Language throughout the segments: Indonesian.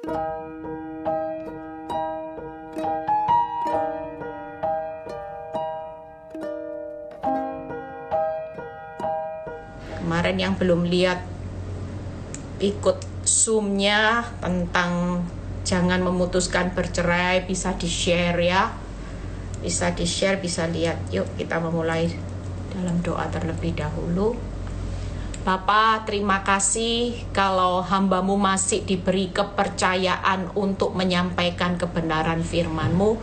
Kemarin yang belum lihat ikut Zoom-nya tentang jangan memutuskan bercerai, bisa di-share ya. Bisa di-share, bisa lihat. Yuk kita memulai dalam doa terlebih dahulu. Bapa, terima kasih kalau hamba-Mu masih diberi kepercayaan untuk menyampaikan kebenaran firman-Mu.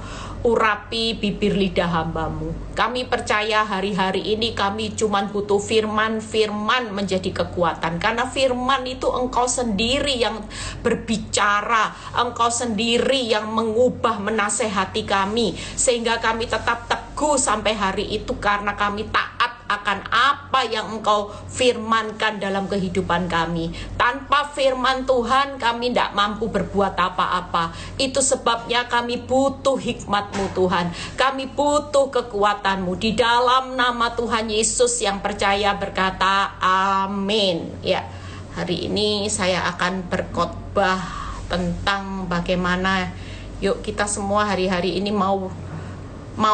Urapi bibir lidah hamba-Mu. Kami percaya hari-hari ini kami cuma butuh firman menjadi kekuatan. Karena firman itu Engkau sendiri yang berbicara. Engkau sendiri yang mengubah, menasehati kami. Sehingga kami tetap teguh sampai hari itu karena kami taat akan apa yang Engkau firmankan dalam kehidupan kami. Tanpa firman Tuhan kami tidak mampu berbuat apa-apa. Itu sebabnya kami butuh hikmat-Mu Tuhan. Kami butuh kekuatan-Mu. Di dalam nama Tuhan Yesus yang percaya berkata amin. Ya, hari ini saya akan berkhotbah tentang bagaimana yuk kita semua hari-hari ini mau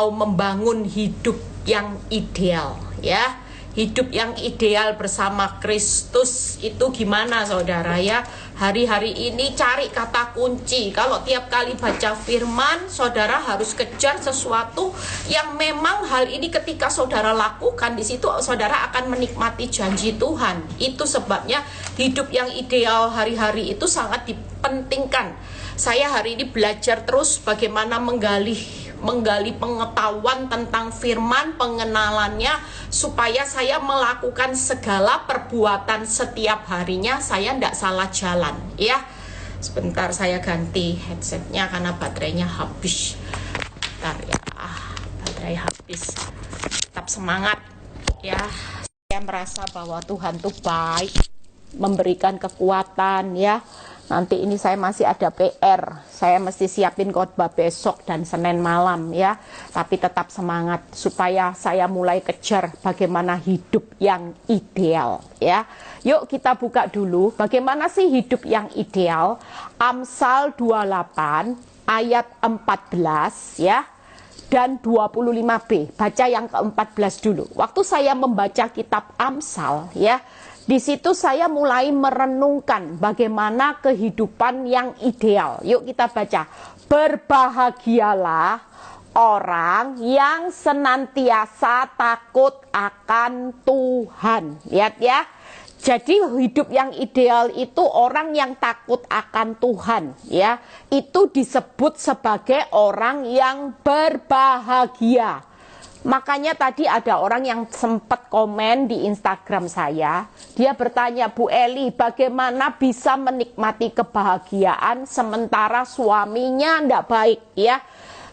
membangun hidup yang ideal. Ya, hidup yang ideal bersama Kristus itu gimana saudara ya? Hari-hari ini cari kata kunci. Kalau tiap kali baca firman, saudara harus kejar sesuatu yang memang hal ini ketika saudara lakukan, di situ saudara akan menikmati janji Tuhan. Itu sebabnya hidup yang ideal hari-hari itu sangat dipentingkan. Saya hari ini belajar terus bagaimana menggali pengetahuan tentang firman, pengenalannya, supaya saya melakukan segala perbuatan setiap harinya, saya tidak salah jalan ya. Sebentar saya ganti headsetnya karena baterainya habis. Bentar ya, baterai habis. Tetap semangat ya. Saya merasa bahwa Tuhan tuh baik, memberikan kekuatan ya. Nanti ini saya masih ada PR, saya mesti siapin khotbah besok dan Senin malam ya. Tapi tetap semangat supaya saya mulai kejar bagaimana hidup yang ideal ya. Yuk kita buka dulu bagaimana sih hidup yang ideal. Amsal 28 ayat 14 ya. Dan 25b, baca yang ke-14 dulu. Waktu saya membaca kitab Amsal ya, di situ saya mulai merenungkan bagaimana kehidupan yang ideal. Yuk kita baca. Berbahagialah orang yang senantiasa takut akan Tuhan. Lihat ya. Jadi hidup yang ideal itu orang yang takut akan Tuhan ya. Itu disebut sebagai orang yang berbahagia. Makanya tadi ada orang yang sempat komen di Instagram saya. Dia bertanya, Bu Eli, bagaimana bisa menikmati kebahagiaan sementara suaminya tidak baik ya.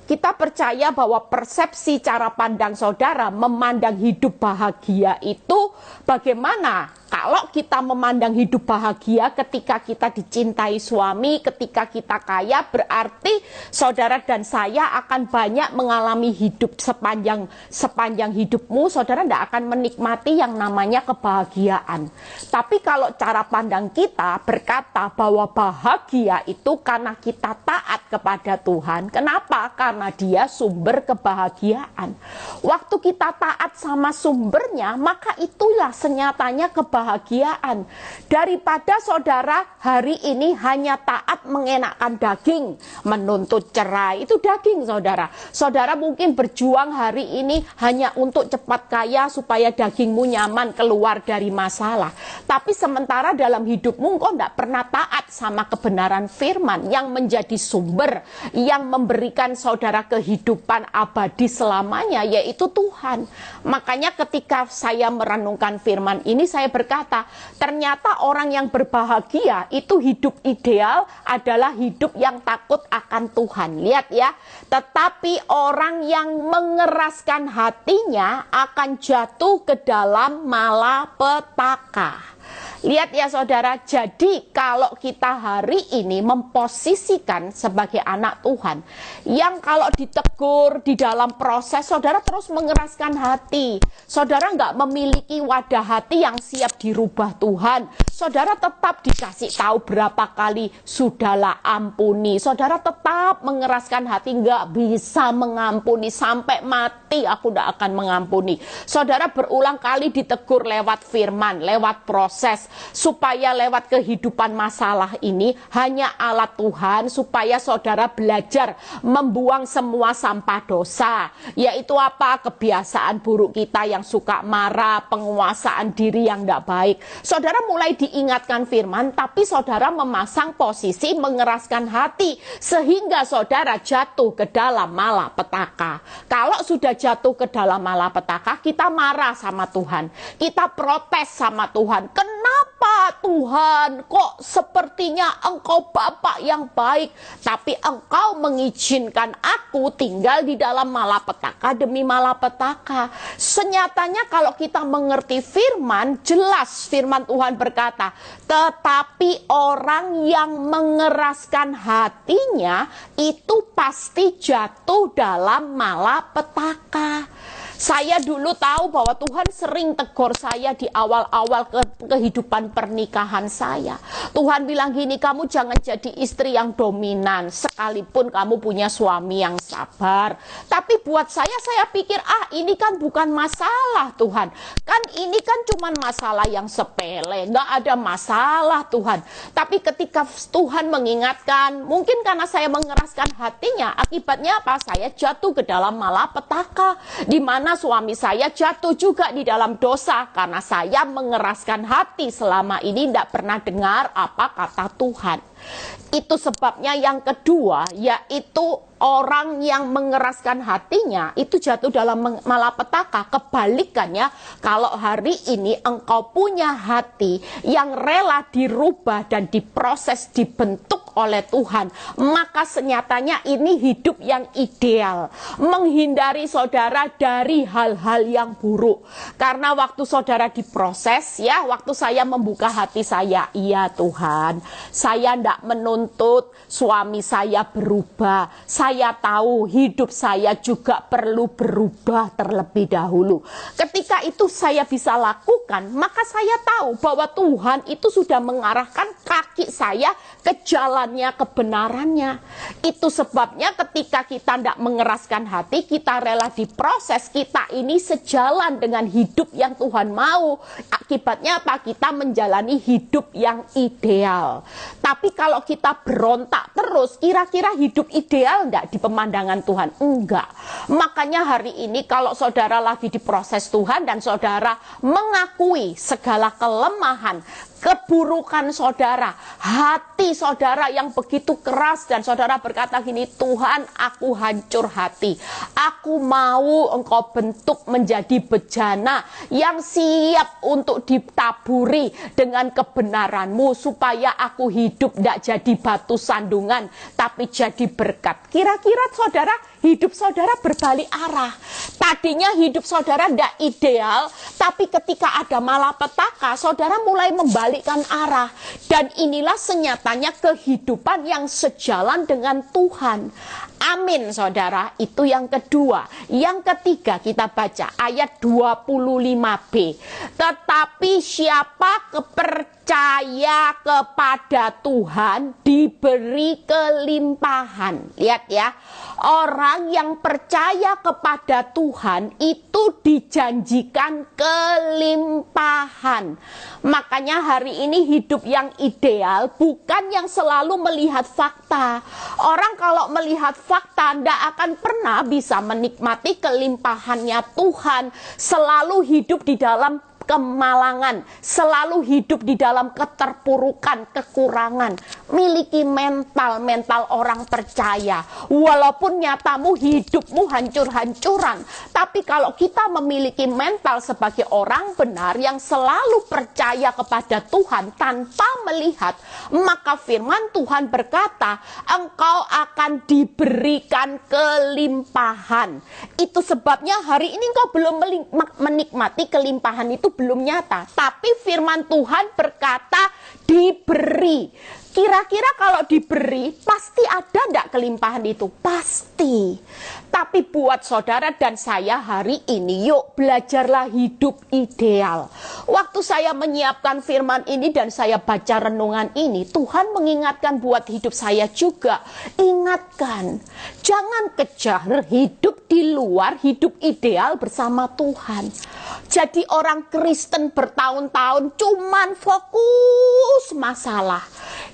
Kita percaya bahwa persepsi cara pandang saudara memandang hidup bahagia itu bagaimana? Kalau kita memandang hidup bahagia ketika kita dicintai suami, ketika kita kaya, berarti saudara dan saya akan banyak mengalami hidup sepanjang hidupmu, saudara tidak akan menikmati yang namanya kebahagiaan. Tapi kalau cara pandang kita berkata bahwa bahagia itu karena kita taat kepada Tuhan. Kenapa? Karena Dia sumber kebahagiaan. Waktu kita taat sama sumbernya, maka itulah senyatanya kebahagiaan. Daripada saudara hari ini hanya taat mengenakan daging, menuntut cerai, itu daging saudara. Saudara mungkin berjuang hari ini hanya untuk cepat kaya supaya dagingmu nyaman keluar dari masalah. Tapi sementara dalam hidupmu engkau tidak pernah taat sama kebenaran firman yang menjadi sumber, yang memberikan saudara kehidupan abadi selamanya, yaitu Tuhan. Makanya ketika saya merenungkan firman ini, saya berkata, ternyata orang yang berbahagia itu hidup ideal adalah hidup yang takut akan Tuhan. Lihat ya, tetapi orang yang mengeraskan hatinya akan jatuh ke dalam malapetaka. Lihat ya saudara, jadi kalau kita hari ini memposisikan sebagai anak Tuhan, yang kalau ditegur di dalam proses, saudara terus mengeraskan hati. Saudara nggak memiliki wadah hati yang siap dirubah Tuhan. Saudara tetap dikasih tahu berapa kali, sudahlah ampuni. Saudara tetap mengeraskan hati, nggak bisa mengampuni. Sampai mati aku tidak akan mengampuni. Saudara berulang kali ditegur lewat firman, lewat proses. Supaya lewat kehidupan masalah ini hanya alat Tuhan, supaya saudara belajar membuang semua sampah dosa. Yaitu apa? Kebiasaan buruk kita yang suka marah, penguasaan diri yang tidak baik. Saudara mulai diingatkan firman, tapi saudara memasang posisi mengeraskan hati, sehingga saudara jatuh ke dalam malapetaka. Kalau sudah jatuh ke dalam malapetaka, kita marah sama Tuhan, kita protes sama Tuhan. Kenapa Tuhan kok sepertinya Engkau Bapa yang baik, tapi Engkau mengizinkan aku tinggal di dalam malapetaka demi malapetaka. Senyatanya kalau kita mengerti firman, jelas firman Tuhan berkata, tetapi orang yang mengeraskan hatinya itu pasti jatuh dalam malapetaka. Saya dulu tahu bahwa Tuhan sering tegur saya di awal-awal kehidupan pernikahan saya. Tuhan bilang gini, kamu jangan jadi istri yang dominan, sekalipun kamu punya suami yang sabar. Tapi buat saya pikir, ini kan bukan masalah Tuhan. Kan ini kan cuma masalah yang sepele, nggak ada masalah Tuhan. Tapi ketika Tuhan mengingatkan, mungkin karena saya mengeraskan hatinya, akibatnya apa? Saya jatuh ke dalam malapetaka, di mana suami saya jatuh juga di dalam dosa karena saya mengeraskan hati selama ini tidak pernah dengar apa kata Tuhan. Itu sebabnya yang kedua, yaitu orang yang mengeraskan hatinya itu jatuh dalam malapetaka. Kebalikannya, kalau hari ini engkau punya hati yang rela dirubah dan diproses, dibentuk oleh Tuhan, maka senyatanya ini hidup yang ideal, menghindari saudara dari hal-hal yang buruk. Karena waktu saudara diproses, ya, waktu saya membuka hati saya, iya Tuhan, saya tidak menuntut suami saya berubah. Saya tahu hidup saya juga perlu berubah terlebih dahulu. Ketika itu saya bisa lakukan, maka saya tahu bahwa Tuhan itu sudah mengarahkan kaki saya ke jalannya, kebenarannya. Itu sebabnya ketika kita tidak mengeraskan hati, kita rela diproses, kita ini sejalan dengan hidup yang Tuhan mau. Akibatnya apa? Kita menjalani hidup yang ideal. Tapi kalau kita berontak terus, kira-kira hidup ideal enggak di pemandangan Tuhan? Enggak. Makanya hari ini kalau saudara lagi diproses Tuhan dan saudara mengakui segala kelemahan, keburukan saudara, hati saudara yang begitu keras, dan saudara berkata gini, Tuhan, aku hancur hati, aku mau Engkau bentuk menjadi bejana yang siap untuk ditaburi dengan kebenaran-Mu, supaya aku hidup tidak jadi batu sandungan tapi jadi berkat. Kira-kira saudara, hidup saudara berbalik arah. Tadinya hidup saudara tidak ideal, tapi ketika ada malapetaka, saudara mulai membalikkan arah. Dan inilah senyatanya kehidupan yang sejalan dengan Tuhan. Amin saudara, itu yang kedua. Yang ketiga kita baca ayat 25b. Tetapi siapa percaya kepada Tuhan diberi kelimpahan. Lihat ya, orang yang percaya kepada Tuhan itu dijanjikan kelimpahan. Makanya hari ini hidup yang ideal bukan yang selalu melihat fakta. Orang kalau melihat fakta tidak akan pernah bisa menikmati kelimpahannya Tuhan. Selalu hidup di dalam kemalangan, selalu hidup di dalam keterpurukan, kekurangan. miliki mental orang percaya. Walaupun nyatamu, hidupmu hancur-hancuran, tapi kalau kita memiliki mental sebagai orang benar yang selalu percaya kepada Tuhan tanpa melihat, maka firman Tuhan berkata, engkau akan diberikan kelimpahan. Itu sebabnya hari ini engkau belum menikmati kelimpahan, itu belum nyata, tapi firman Tuhan berkata diberi. Kira-kira kalau diberi, pasti ada enggak kelimpahan itu? Pasti. Tapi buat saudara dan saya hari ini, yuk belajarlah hidup ideal. Waktu saya menyiapkan firman ini dan saya baca renungan ini, Tuhan mengingatkan buat hidup saya juga. Ingatkan, jangan kejar hidup di luar hidup ideal bersama Tuhan. Jadi orang Kristen bertahun-tahun cuman fokus masalah.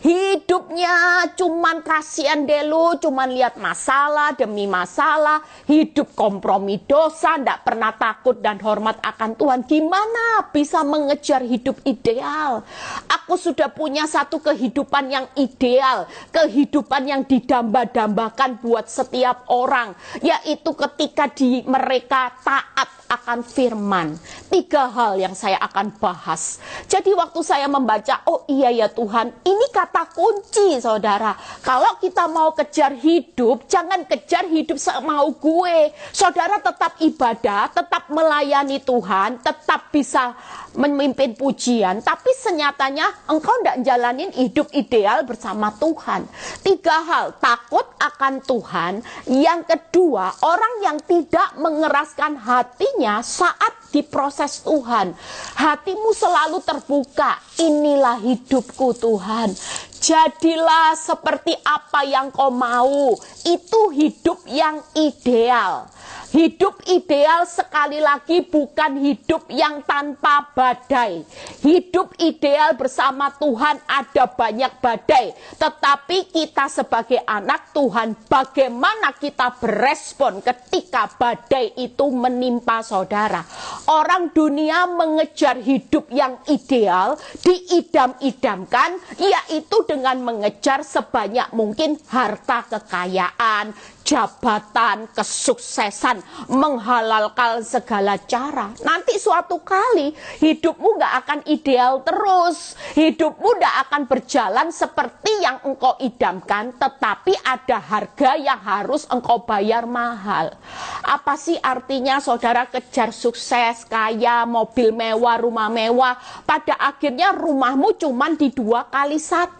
Hidupnya cuman kasihan delu, cuman lihat masalah demi masalah, hidup kompromi dosa, ndak pernah takut dan hormat akan Tuhan. Gimana bisa mengejar hidup ideal? Aku sudah punya satu kehidupan yang ideal, kehidupan yang didamba-dambakan buat setiap orang, yaitu ketika mereka taat akan firman. 3 hal yang saya akan bahas. Jadi waktu saya membaca, oh iya ya Tuhan, ini kata kunci saudara. Kalau kita mau kejar hidup, jangan kejar hidup semau gue. Saudara tetap ibadah, tetap melayani Tuhan, tetap bisa memimpin pujian, tapi senyatanya engkau tidak jalanin hidup ideal bersama Tuhan. 3 hal, takut akan Tuhan. Yang kedua, orang yang tidak mengeraskan hatinya saat diproses Tuhan. Hatimu selalu terbuka, inilah hidupku Tuhan, jadilah seperti apa yang kau mau. Itu hidup yang ideal. Hidup ideal sekali lagi bukan hidup yang tanpa badai. Hidup ideal bersama Tuhan ada banyak badai. Tetapi kita sebagai anak Tuhan, bagaimana kita berespon ketika badai itu menimpa saudara? Orang dunia mengejar hidup yang ideal, diidam-idamkan, yaitu dengan mengejar sebanyak mungkin harta kekayaan, jabatan, kesuksesan, menghalalkan segala cara. Nanti suatu kali hidupmu gak akan ideal terus. Hidupmu gak akan berjalan seperti yang engkau idamkan, tetapi ada harga yang harus engkau bayar mahal. Apa sih artinya saudara kejar sukses, kaya, mobil mewah, rumah mewah? Pada akhirnya rumahmu cuman di 2 kali 1.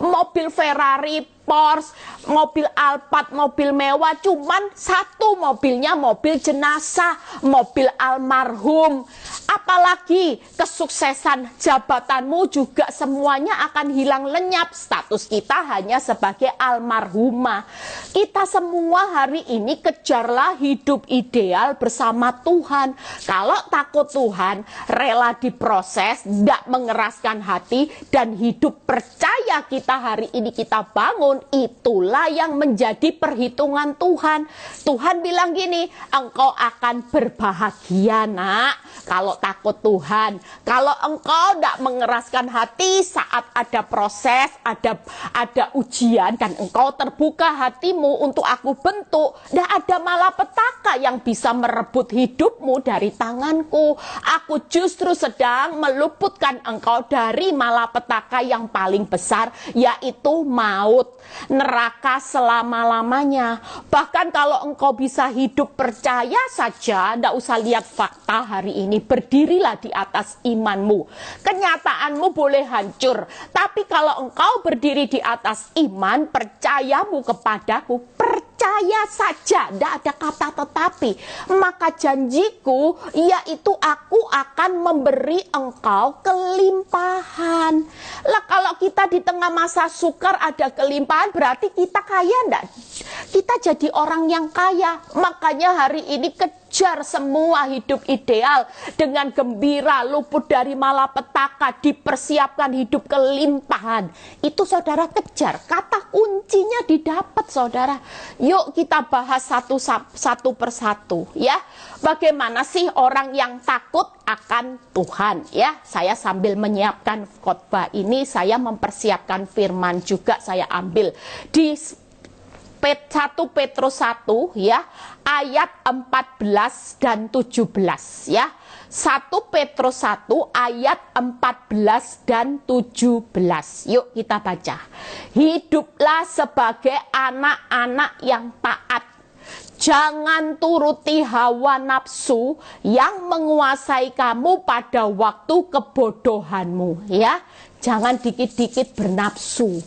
Mobil Ferrari, Porsche, mobil Alphard, mobil mewah, cuman 1 mobilnya mobil jenazah, mobil almarhum. Apalagi kesuksesan jabatanmu juga semuanya akan hilang lenyap. Status kita hanya sebagai almarhumah. Kita semua hari ini kejarlah hidup ideal bersama Tuhan. Kalau takut Tuhan, rela diproses, tidak mengeraskan hati, dan hidup percaya kita hari ini kita bangun, itulah yang menjadi perhitungan Tuhan. Tuhan bilang gini, engkau akan berbahagia nak kalau takut Tuhan. Kalau engkau tidak mengeraskan hati saat ada proses, ada ujian, dan engkau terbuka hatimu untuk aku bentuk, tidak ada malapetaka yang bisa merebut hidupmu dari tanganku. Aku justru sedang meluputkan engkau dari malapetaka yang paling besar, yaitu maut, neraka selama-lamanya. Bahkan kalau engkau bisa hidup percaya saja, tidak usah lihat fakta hari ini, berdirilah di atas imanmu. Kenyataanmu boleh hancur, tapi kalau engkau berdiri di atas iman, percayamu kepadaku, percaya saja, tidak ada kata tetapi, maka janjiku yaitu aku akan memberi engkau kelimpahan. Lah kalau kita di tengah masa sukar ada kelimpahan, berarti kita kaya enggak? Kita jadi orang yang kaya. Makanya hari ini kejar semua hidup ideal dengan gembira, luput dari malapetaka, dipersiapkan hidup kelimpahan. Itu saudara kejar. Kata kuncinya didapat, saudara. Yuk kita bahas satu persatu ya. Bagaimana sih orang yang takut akan Tuhan ya? Saya sambil menyiapkan khotbah ini, saya mempersiapkan firman juga saya ambil di 1 Petrus 1 ya, ayat 14 dan 17 ya. 1 Petrus 1 ayat 14 dan 17. Yuk kita baca. Hiduplah sebagai anak-anak yang taat. Jangan turuti hawa nafsu yang menguasai kamu pada waktu kebodohanmu ya. Jangan dikit-dikit bernafsu.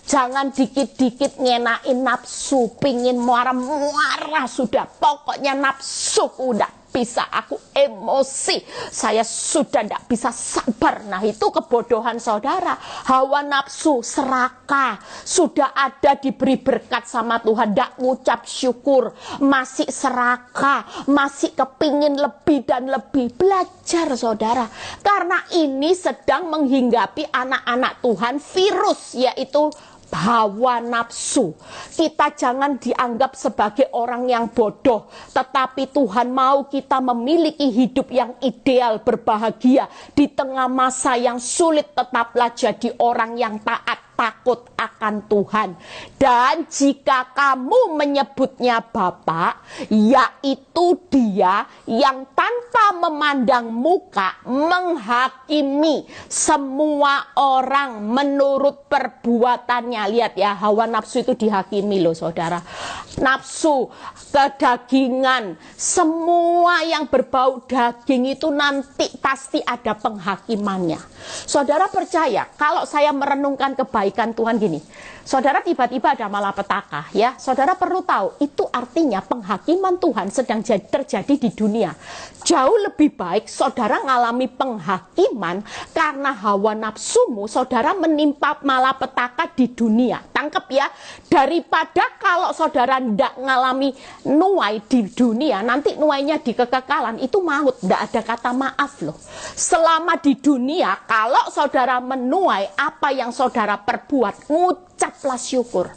Jangan dikit-dikit ngenain nafsu, pingin marah-marah sudah. Pokoknya nafsu udah bisa, aku emosi, saya sudah tidak bisa sabar. Nah itu kebodohan saudara. Hawa nafsu, serakah, sudah ada diberi berkat sama Tuhan, tidak ngucap syukur, masih serakah, masih kepingin lebih dan lebih. Belajar saudara, karena ini sedang menghinggapi anak-anak Tuhan virus, yaitu hawa nafsu. Kita jangan dianggap sebagai orang yang bodoh, tetapi Tuhan mau kita memiliki hidup yang ideal, berbahagia di tengah masa yang sulit. Tetaplah jadi orang yang taat, takut akan Tuhan. Dan jika kamu menyebutnya Bapa, yaitu Dia yang tanpa memandang muka menghakimi semua orang menurut perbuatannya. Lihat ya, hawa nafsu itu dihakimi loh saudara. Nafsu, kedagingan, semua yang berbau daging itu nanti pasti ada penghakimannya. Saudara percaya kalau saya merenungkan kebaikan Tuhan gini, saudara tiba-tiba ada malapetaka ya, saudara perlu tahu itu artinya penghakiman Tuhan sedang terjadi di dunia. Jauh lebih baik saudara ngalami penghakiman karena hawa nafsumu, saudara menimpa malapetaka di dunia. Tangkep ya, daripada kalau saudara tidak ngalami nuai di dunia, nanti nuainya di kekekalan, itu maut, tidak ada kata maaf loh. Selama di dunia, kalau saudara menuai apa yang saudara perbuat, ucaplah syukur.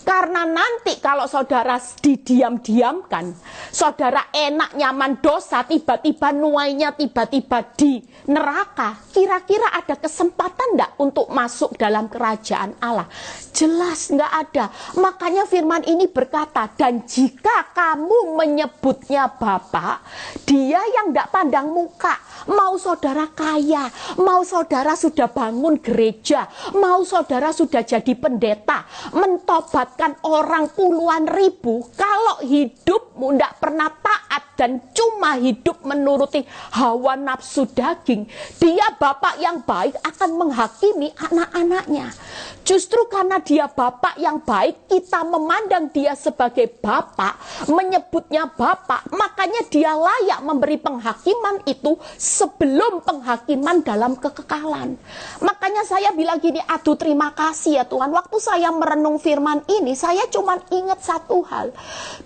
Karena nanti kalau saudara didiam-diamkan, saudara enak nyaman dosa, tiba-tiba nuainya tiba-tiba di neraka, kira-kira ada kesempatan enggak untuk masuk dalam kerajaan Allah? Jelas enggak ada. Makanya firman ini berkata, dan jika kamu menyebutnya Bapa, Dia yang enggak pandang muka, mau saudara kaya, mau saudara sudah bangun gereja, mau saudara sudah jadi pendeta, mentobatkan orang puluhan ribu, kalau hidupmu tidak pernah taat dan cuma hidup menuruti hawa nafsu daging, Dia Bapa yang baik akan menghakimi anak-anaknya. Justru karena Dia Bapa yang baik, kita memandang Dia sebagai Bapa, menyebutnya Bapa, makanya Dia layak memberi penghakiman itu sebelum penghakiman dalam kekekalan. Makanya saya bilang gini, aduh terima kasih ya Tuhan, waktu saya merenung firman ini, saya cuma ingat satu hal.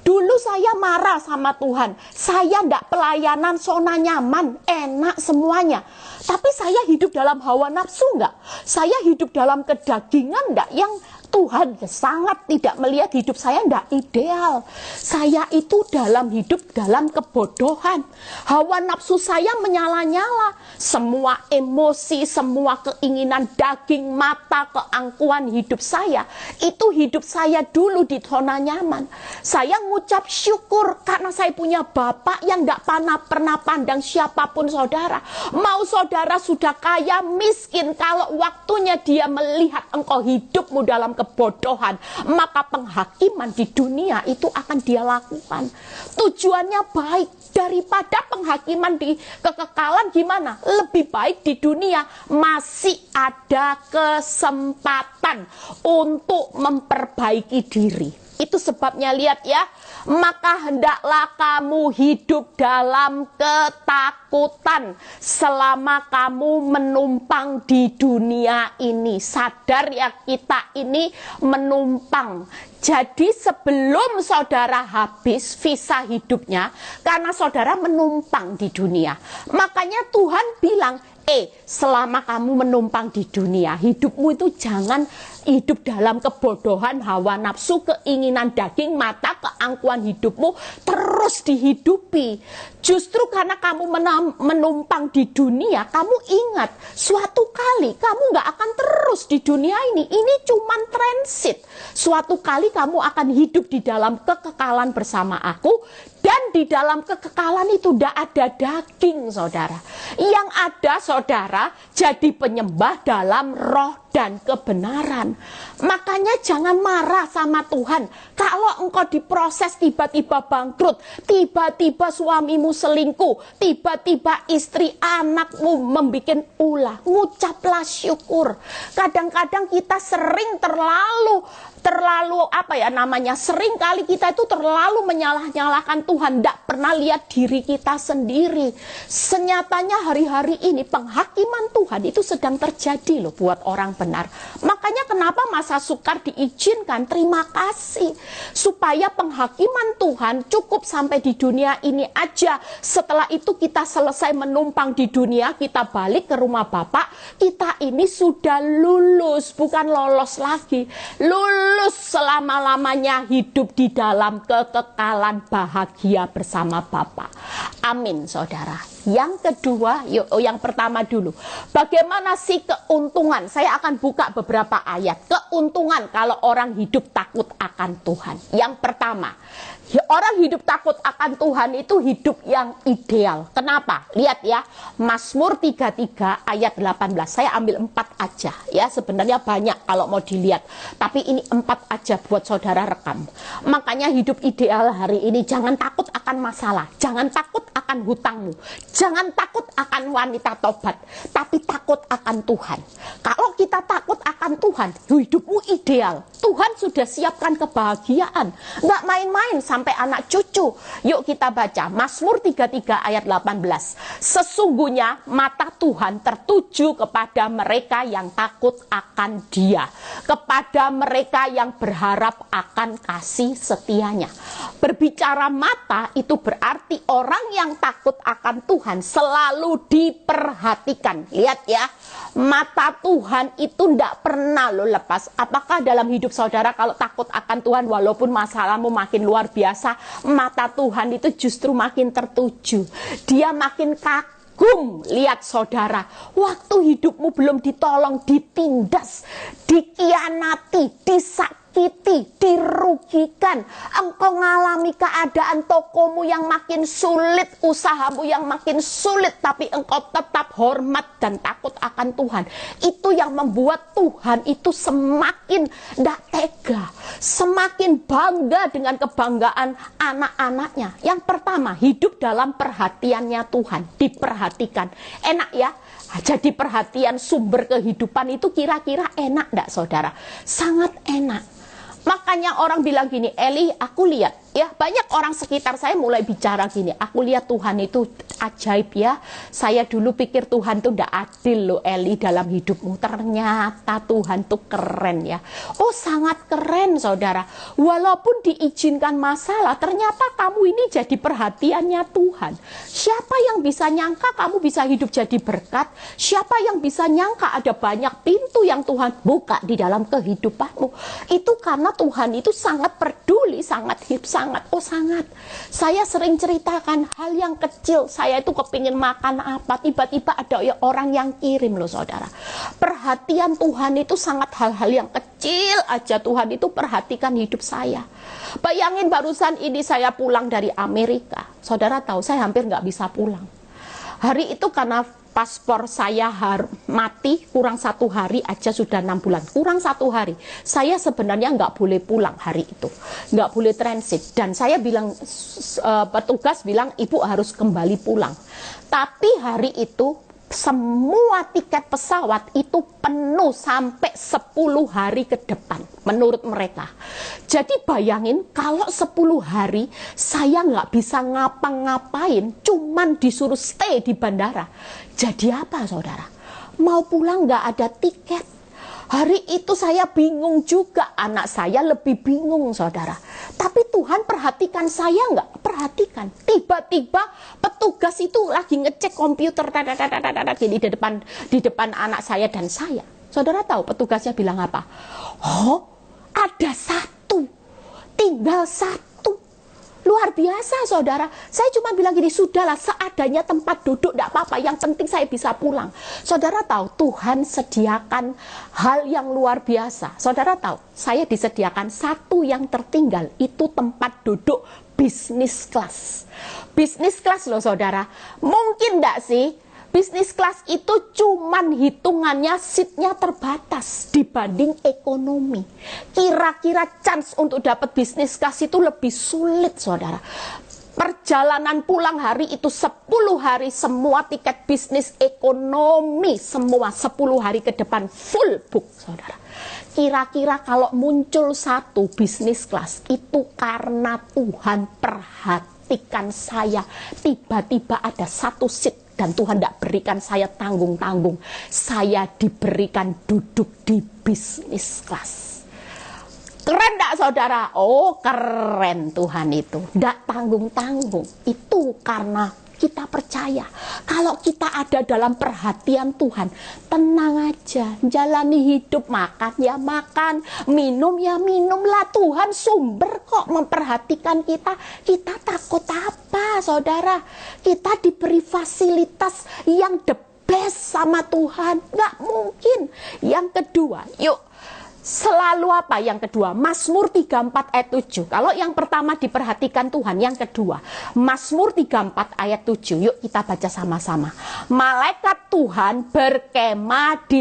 Dulu saya marah sama Tuhan, saya tidak pelayanan, zona nyaman, enak semuanya. Tapi saya hidup dalam hawa nafsu enggak? Saya hidup dalam kedagingan enggak? Yang Tuhan sangat tidak melihat hidup saya tidak ideal. Saya itu dalam hidup dalam kebodohan. Hawa nafsu saya menyala-nyala. Semua emosi, semua keinginan daging, mata, keangkuhan hidup saya. Itu hidup saya dulu di zona nyaman. Saya ngucap syukur karena saya punya Bapa yang tidak pernah pandang siapapun saudara. Mau saudara sudah kaya, miskin, kalau waktunya Dia melihat engkau hidupmu dalam kebodohan, maka penghakiman di dunia itu akan Dia lakukan. Tujuannya baik. Daripada penghakiman di kekekalan, gimana? Lebih baik di dunia masih ada kesempatan untuk memperbaiki diri. Itu sebabnya lihat ya, maka hendaklah kamu hidup dalam ketakutan selama kamu menumpang di dunia ini. Sadar ya, kita ini menumpang. Jadi sebelum saudara habis visa hidupnya, karena saudara menumpang di dunia, makanya Tuhan bilang, selama kamu menumpang di dunia, hidupmu itu jangan hidup dalam kebodohan, hawa nafsu, keinginan daging, mata, keangkuhan hidupmu terus dihidupi. Justru karena kamu menumpang di dunia, kamu ingat, suatu kali kamu gak akan terus di dunia ini. Ini cuman transit. Suatu kali kamu akan hidup di dalam kekekalan bersama aku, dan di dalam kekekalan itu tidak ada daging, saudara. Yang ada, saudara, jadi penyembah dalam roh dan kebenaran. Makanya jangan marah sama Tuhan kalau engkau diproses tiba-tiba bangkrut, tiba-tiba suamimu selingkuh, tiba-tiba istri anakmu membuat ulah. Ngucaplah syukur. Kadang-kadang kita sering terlalu sering kali kita itu terlalu menyalah-nyalahkan Tuhan, tidak pernah lihat diri kita sendiri. Senyatanya hari-hari ini penghakiman Tuhan itu sedang terjadi loh buat orang benar. Makanya kenapa masa sukar diizinkan? Terima kasih, supaya penghakiman Tuhan cukup sampai di dunia ini aja. Setelah itu kita selesai menumpang di dunia, kita balik ke rumah Bapak, kita ini sudah lulus, bukan lolos lagi, lulus selama-lamanya hidup di dalam kekekalan bahagia bersama Bapa. Amin, saudara. Yang kedua, yang pertama dulu. Bagaimana sih keuntungan? Saya akan buka beberapa ayat. Keuntungan kalau orang hidup takut akan Tuhan. Yang pertama, orang hidup takut akan Tuhan itu hidup yang ideal. Kenapa? Lihat ya, Mazmur 33 ayat 18. Saya ambil 4 aja ya. Sebenarnya banyak kalau mau dilihat, tapi ini 4 aja buat saudara rekam. Makanya hidup ideal hari ini, jangan takut akan masalah, jangan takut akan hutangmu, jangan takut akan wanita tobat, tapi takut akan Tuhan. Kalau kita takut akan Tuhan, hidupmu ideal. Tuhan sudah siapkan kebahagiaan, nggak main-main sampai anak cucu. Yuk kita baca Mazmur 33 ayat 18. Sesungguhnya mata Tuhan tertuju kepada mereka yang takut akan Dia, kepada mereka yang berharap akan kasih setianya. Berbicara mata itu berarti orang yang takut akan Tuhan selalu diperhatikan. Lihat ya, mata Tuhan itu tidak pernah lo lepas. Apakah dalam hidup saudara kalau takut akan Tuhan, walaupun masalahmu makin luar biasa, mata Tuhan itu justru makin tertuju. Dia makin kagum. Lihat saudara, waktu hidupmu belum ditolong, ditindas, dikhianati, disakiti, dirugikan, engkau ngalami keadaan tokomu yang makin sulit, usahamu yang makin sulit, tapi engkau tetap hormat dan takut akan Tuhan. Itu yang membuat Tuhan itu semakin tidak tega, semakin bangga dengan kebanggaan anak-anaknya. Yang pertama, hidup dalam perhatiannya Tuhan, diperhatikan. Enak ya? Jadi perhatian sumber kehidupan itu kira-kira enak enggak, saudara? Sangat enak. Makanya orang bilang gini, Eli, aku lihat ya, banyak orang sekitar saya mulai bicara gini, aku lihat Tuhan itu ajaib ya. Saya dulu pikir Tuhan itu tidak adil loh, Eli, dalam hidupmu. Ternyata Tuhan tuh keren ya. Oh, sangat keren, saudara. Walaupun diizinkan masalah, ternyata kamu ini jadi perhatiannya Tuhan. Siapa yang bisa nyangka kamu bisa hidup jadi berkat? Siapa yang bisa nyangka ada banyak pintu yang Tuhan buka di dalam kehidupanmu? Itu karena Tuhan itu sangat peduli, sangat sangat. Saya sering ceritakan hal yang kecil. Saya itu kepingin makan apa, tiba-tiba ada orang yang kirim loh, saudara. Perhatian Tuhan itu sangat hal-hal yang kecil aja Tuhan itu perhatikan hidup saya. Bayangin barusan ini saya pulang dari Amerika. Saudara tahu saya hampir nggak bisa pulang. Hari itu karena paspor saya mati, kurang 1 hari aja sudah 6 bulan. Kurang 1 hari. Saya sebenarnya nggak boleh pulang hari itu. Nggak boleh transit. Dan saya bilang, petugas bilang, ibu harus kembali pulang. Tapi hari itu semua tiket pesawat itu penuh sampai 10 hari ke depan menurut mereka. Jadi bayangin kalau 10 hari saya nggak bisa ngapa-ngapain, cuman disuruh stay di bandara. Jadi apa saudara? Mau pulang nggak ada tiket. Hari itu saya bingung juga, anak saya lebih bingung saudara. Tapi Tuhan perhatikan saya nggak? Perhatikan. Tiba-tiba petugas itu lagi ngecek komputer gini di depan anak saya dan saya. Saudara tahu petugasnya bilang apa? Oh, ada satu, tinggal satu. Luar biasa saudara. Saya cuma bilang gini, sudahlah seadanya tempat duduk, tidak apa-apa. Yang penting saya bisa pulang. Saudara tahu Tuhan sediakan hal yang luar biasa. Saudara tahu saya disediakan satu yang tertinggal, itu tempat duduk bisnis kelas. Bisnis kelas loh saudara. Mungkin tidak sih? Bisnis kelas itu cuman hitungannya seatnya terbatas dibanding ekonomi. Kira-kira chance untuk dapat bisnis kelas itu lebih sulit saudara. Perjalanan pulang hari itu 10 hari semua tiket bisnis ekonomi semua 10 hari ke depan full book saudara. Kira-kira kalau muncul satu bisnis kelas itu karena Tuhan perhatikan saya. Tiba-tiba ada satu seat. Dan Tuhan tidak berikan saya tanggung-tanggung. Saya diberikan duduk di bisnis kelas. Keren tidak saudara? Oh keren Tuhan itu. Tidak tanggung-tanggung. Itu karena kita percaya. Kalau kita ada dalam perhatian Tuhan, tenang aja. Jalani hidup, makan ya makan, minum ya minum lah. Tuhan sumber kok memperhatikan kita. Kita takut apa saudara? Kita diberi fasilitas yang the best sama Tuhan. Nggak mungkin. Yang kedua, yuk. Selalu apa? Yang kedua, Mazmur 34 ayat 7. Kalau yang pertama diperhatikan Tuhan, yang kedua, Mazmur 34 ayat 7. Yuk kita baca sama-sama. Malaikat Tuhan berkemah di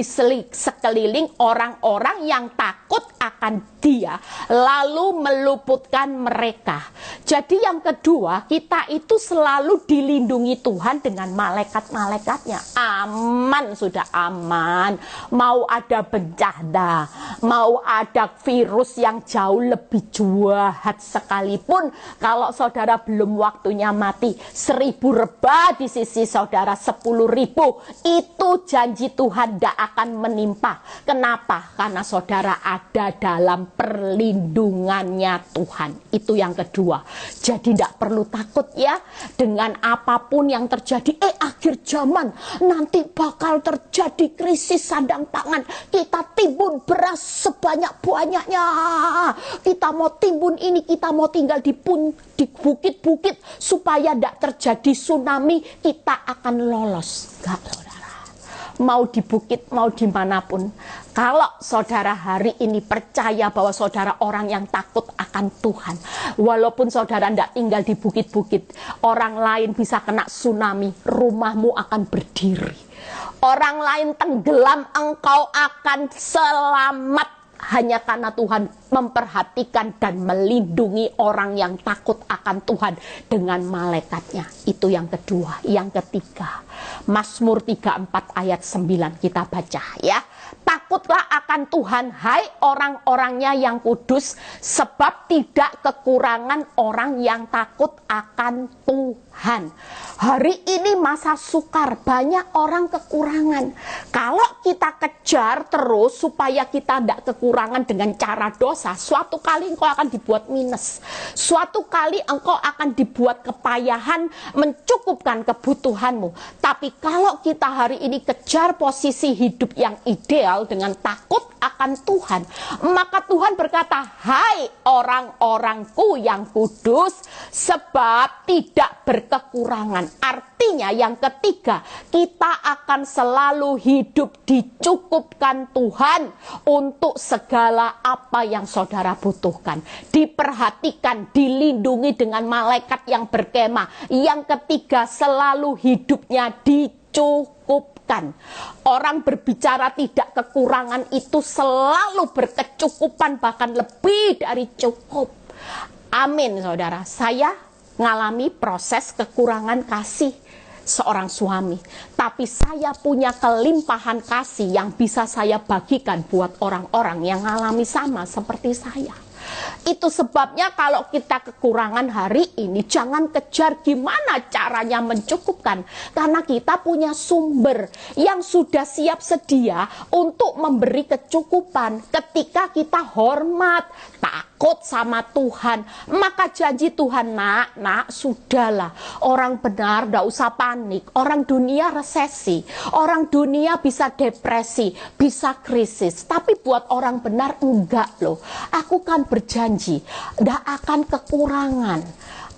sekeliling orang-orang yang takut akan Dia, lalu meluputkan mereka. Jadi yang kedua, kita itu selalu dilindungi Tuhan dengan malaikat-malaikatnya. Aman, sudah aman. Mau ada bencana, mau ada virus yang jauh lebih jahat sekalipun, kalau saudara belum waktunya mati, 1000 rebah di sisi saudara 10.000, itu janji Tuhan tidak akan menimpa. Kenapa? Karena saudara ada dalam perlindungannya Tuhan. Itu yang kedua. Jadi tidak perlu takut ya dengan apapun yang terjadi. Akhir zaman nanti bakal terjadi krisis sandang pangan. Kita timbun beras sebanyak-banyaknya. Kita mau timbun ini, kita mau tinggal di bukit-bukit supaya tidak terjadi tsunami, kita akan lolos. Enggak saudara. Mau di bukit, mau dimanapun. Kalau saudara hari ini percaya bahwa saudara orang yang takut akan Tuhan, walaupun saudara tidak tinggal di bukit-bukit, orang lain bisa kena tsunami, rumahmu akan berdiri. Orang lain tenggelam, engkau akan selamat. Hanya karena Tuhan memperhatikan dan melindungi orang yang takut akan Tuhan dengan malaikatnya. Itu yang kedua. Yang ketiga, Mazmur 34 ayat 9 kita baca ya. Takutlah akan Tuhan, hai orang-orangnya yang kudus, sebab tidak kekurangan orang yang takut akan Tuhan. Hari ini masa sukar, banyak orang kekurangan. Kalau kita kejar terus supaya kita tidak kekurangan dengan cara dosa, suatu kali engkau akan dibuat minus. Suatu kali engkau akan dibuat kepayahan mencukupkan kebutuhanmu. Tapi kalau kita hari ini kejar posisi hidup yang ideal dengan takut akan Tuhan, maka Tuhan berkata, hai orang-orangku yang kudus, sebab tidak berkekurangan. Artinya yang ketiga, kita akan selalu hidup dicukupkan Tuhan untuk segala apa yang saudara butuhkan. Diperhatikan, dilindungi dengan malaikat yang berkemah. Yang ketiga, selalu hidupnya dicukupkan. Orang berbicara tidak kekurangan itu selalu berkecukupan, bahkan lebih dari cukup. Amin saudara. Saya ngalami proses kekurangan kasih. seorang suami, tapi saya punya kelimpahan kasih yang bisa saya bagikan buat orang-orang yang alami sama seperti saya. Itu sebabnya kalau kita kekurangan hari ini, jangan kejar gimana caranya mencukupkan, karena kita punya sumber yang sudah siap sedia untuk memberi kecukupan. Ketika kita hormat, takut sama Tuhan, maka janji Tuhan, nak, sudahlah, orang benar tidak usah panik. Orang dunia resesi, orang dunia bisa depresi, bisa krisis, tapi buat orang benar enggak loh. Aku kan berjanji tidak akan kekurangan.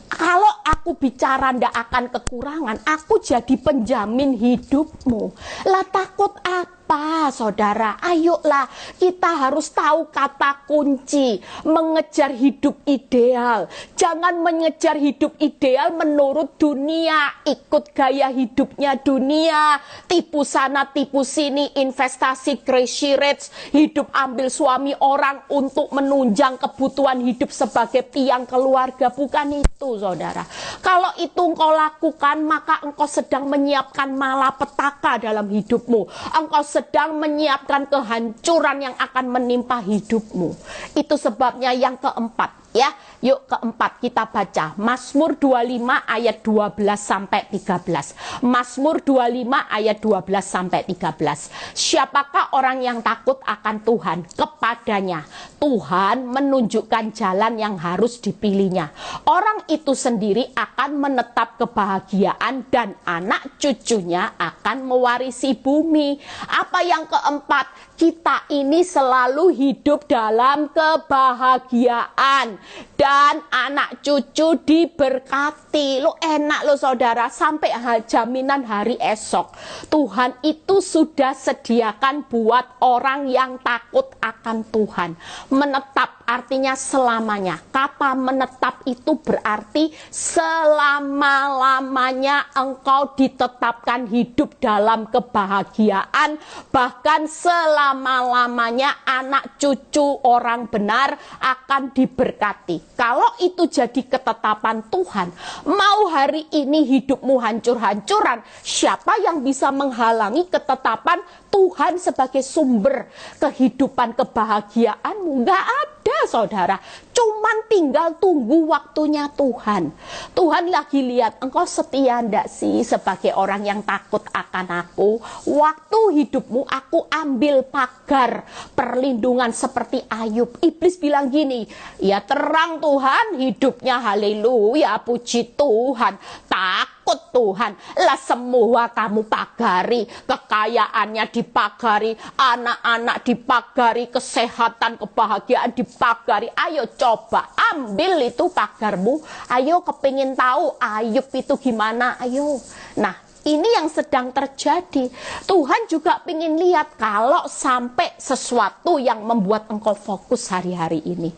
Kalau aku bicara tidak akan kekurangan, aku jadi penjamin hidupmu. Lah takut apa, saudara? Ayolah, kita harus tahu kata kunci, mengejar hidup ideal. Jangan mengejar hidup ideal menurut dunia, ikut gaya hidupnya dunia, tipu sana, tipu sini, investasi crazy rich, hidup ambil suami orang untuk menunjang kebutuhan hidup sebagai tiang keluarga. Bukan itu, saudara. Kalau itu engkau lakukan, maka engkau sedang menyiapkan malapetaka dalam hidupmu. Engkau sedang menyiapkan kehancuran yang akan menimpa hidupmu. Itu sebabnya yang keempat, ya. Yuk keempat kita baca Mazmur 25 ayat 12 sampai 13. Mazmur 25 ayat 12 sampai 13. Siapakah orang yang takut akan Tuhan? Kepadanya Tuhan menunjukkan jalan yang harus dipilihnya. Orang itu sendiri akan menetap kebahagiaan dan anak cucunya akan mewarisi bumi. Apa yang keempat? Kita ini selalu hidup dalam kebahagiaan dan anak cucu diberkati. Lo enak lo saudara, sampai jaminan hari esok. Tuhan itu sudah sediakan buat orang yang takut akan Tuhan. Menetap artinya selamanya. Kata menetap itu berarti selama-lamanya engkau ditetapkan hidup dalam kebahagiaan, bahkan selama-lamanya anak cucu orang benar akan diberkati. Kalau itu jadi ketetapan Tuhan, mau hari ini hidupmu hancur-hancuran, siapa yang bisa menghalangi ketetapan Tuhan sebagai sumber kehidupan kebahagiaanmu? Nggak ada, saudara. Cuman tinggal tunggu waktunya Tuhan. Tuhan lagi lihat engkau setia ndak sih sebagai orang yang takut akan aku. Waktu hidupmu aku ambil pagar perlindungan seperti Ayub. Iblis bilang gini, ya terang Tuhan hidupnya, haleluya, puji Tuhan. Takut Tuhan, lah semua kamu pagari, kekayaannya dipagari, anak-anak dipagari, kesehatan, kebahagiaan dipagari. Ayo coba ambil itu pagarmu. Ayo kepingin tahu Ayub itu gimana? Ayo. Nah, ini yang sedang terjadi. Tuhan juga ingin lihat kalau sampai sesuatu yang membuat engkau fokus hari-hari ini.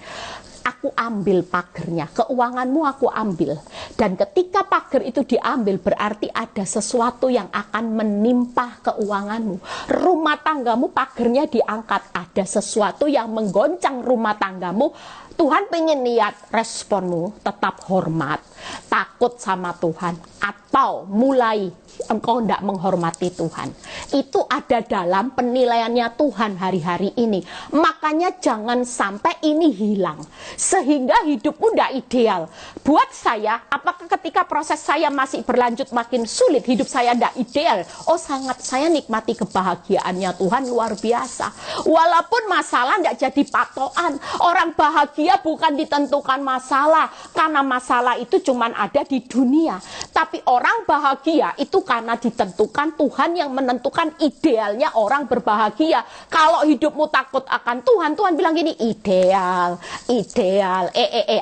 Aku ambil pagernya, keuanganmu aku ambil. Dan ketika pagar itu diambil, berarti ada sesuatu yang akan menimpa keuanganmu. Rumah tanggamu pagernya diangkat, ada sesuatu yang menggoncang rumah tanggamu. Tuhan pengen lihat responmu, tetap hormat, takut sama Tuhan, atau mulai engkau tidak menghormati Tuhan. Itu ada dalam penilaiannya Tuhan hari-hari ini. Makanya jangan sampai ini hilang, sehingga hidupmu tidak ideal. Buat saya, apakah ketika proses saya masih berlanjut makin sulit, hidup saya tidak ideal? Oh sangat, saya nikmati kebahagiaannya Tuhan luar biasa. Walaupun masalah tidak jadi patokan. Orang bahagia bukan ditentukan masalah, karena masalah itu cuma ada di dunia. Tapi orang bahagia itu karena ditentukan Tuhan yang menentukan idealnya orang berbahagia. Kalau hidupmu takut akan Tuhan, Tuhan bilang gini, ideal.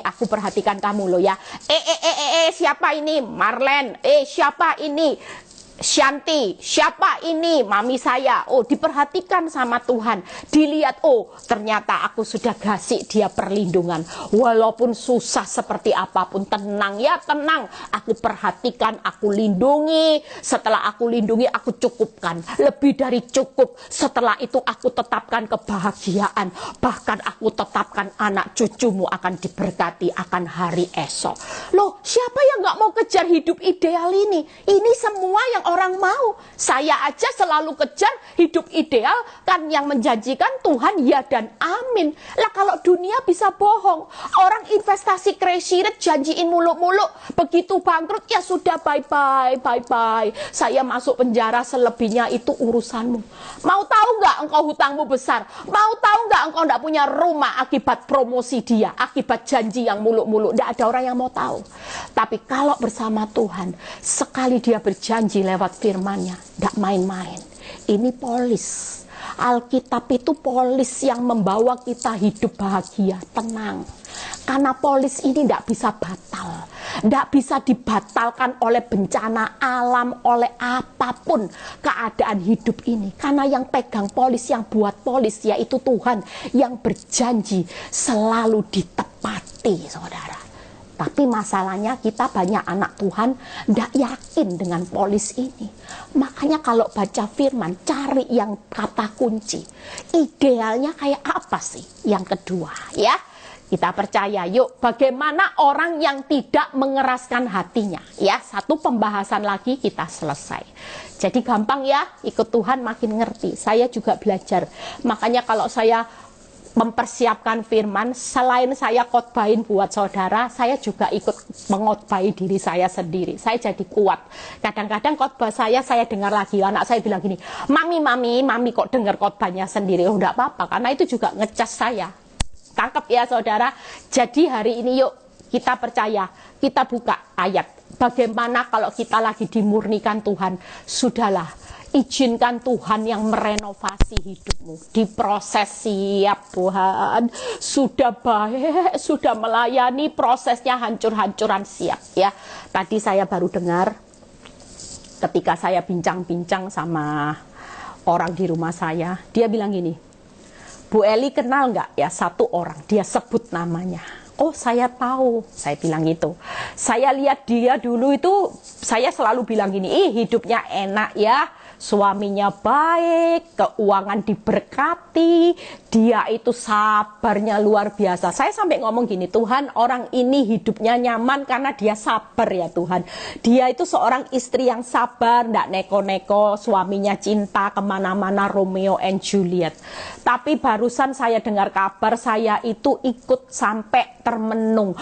Aku perhatikan kamu loh ya. Siapa ini? Marlen. Siapa ini? Shanti, siapa ini? Mami saya. Oh, diperhatikan sama Tuhan. Dilihat, oh, ternyata aku sudah kasih dia perlindungan. Walaupun susah seperti apapun, tenang ya, tenang. Aku perhatikan, aku lindungi. Setelah aku lindungi, aku cukupkan. Lebih dari cukup. Setelah itu aku tetapkan kebahagiaan. Bahkan aku tetapkan anak cucumu akan diberkati akan hari esok. Loh, siapa yang gak mau kejar hidup ideal ini? Ini semua yang orang mau. Saya aja selalu kejar hidup ideal, kan yang menjanjikan Tuhan ya dan amin. Lah kalau dunia bisa bohong, orang investasi crazy rate janjiin muluk-muluk, begitu bangkrut ya sudah bye-bye, bye-bye. Saya masuk penjara, selebihnya itu urusanmu. Mau tahu nggak engkau hutangmu besar? Mau tahu nggak engkau nggak punya rumah akibat promosi dia, akibat janji yang muluk-muluk? Nggak ada orang yang mau tahu. Tapi kalau bersama Tuhan, sekali dia berjanji lewat firman-Nya, nggak main-main. Ini polis. Alkitab itu polis yang membawa kita hidup bahagia, tenang. Karena polis ini tidak bisa batal. Tidak bisa dibatalkan oleh bencana alam, oleh apapun keadaan hidup ini. Karena yang pegang polis, yang buat polis, yaitu Tuhan yang berjanji selalu ditepati, saudara. Tapi masalahnya kita banyak anak Tuhan tidak yakin dengan polis ini. Makanya kalau baca firman, cari yang kata kunci. Idealnya kayak apa sih? Yang kedua ya, kita percaya yuk bagaimana orang yang tidak mengeraskan hatinya. Ya, satu pembahasan lagi kita selesai. Jadi gampang ya, ikut Tuhan makin ngerti. Saya juga belajar. Makanya kalau saya mempersiapkan firman, selain saya khotbahin buat saudara, saya juga ikut mengkhotbahi diri saya sendiri. Saya jadi kuat. Kadang-kadang khotbah saya dengar lagi. Anak saya bilang gini, Mami kok dengar khotbahnya sendiri? Oh, enggak apa-apa, karena itu juga ngecas saya. Tangkap ya saudara. Jadi hari ini yuk kita percaya, kita buka ayat. Bagaimana kalau kita lagi dimurnikan Tuhan? Sudahlah, izinkan Tuhan yang merenovasi hidupmu. Diproses, siap Tuhan. Sudah baik, sudah melayani, prosesnya hancur-hancuran, siap ya. Tadi saya baru dengar ketika saya bincang-bincang sama orang di rumah saya, dia bilang gini, Bu Eli kenal nggak ya satu orang, dia sebut namanya. Oh saya tahu, saya bilang gitu. Saya lihat dia dulu itu, saya selalu bilang gini, hidupnya enak ya, suaminya baik, keuangan diberkati, dia itu sabarnya luar biasa. Saya sampai ngomong gini, Tuhan orang ini hidupnya nyaman karena dia sabar ya Tuhan. Dia itu seorang istri yang sabar, ndak neko-neko, suaminya cinta kemana-mana, Romeo and Juliet. Tapi barusan saya dengar kabar, saya itu ikut sampai termenung.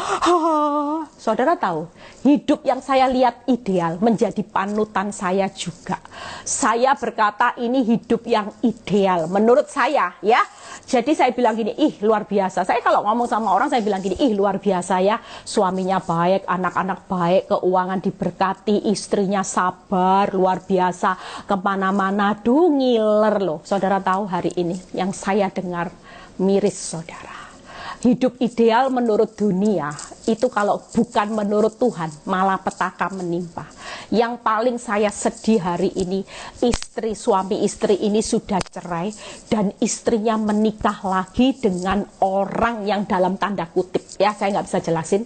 Saudara tahu, hidup yang saya lihat ideal menjadi panutan saya juga. Saya berkata ini hidup yang ideal menurut saya ya. Jadi saya bilang gini, luar biasa. Saya kalau ngomong sama orang saya bilang gini, luar biasa ya. Suaminya baik, anak-anak baik, keuangan diberkati, istrinya sabar, luar biasa. Kemana-mana, ngiler loh. Saudara tahu hari ini yang saya dengar miris saudara. Hidup ideal menurut dunia itu kalau bukan menurut Tuhan malah petaka menimpa. Yang paling saya sedih hari ini, suami istri ini sudah cerai dan istrinya menikah lagi dengan orang yang dalam tanda kutip ya, saya nggak bisa jelasin.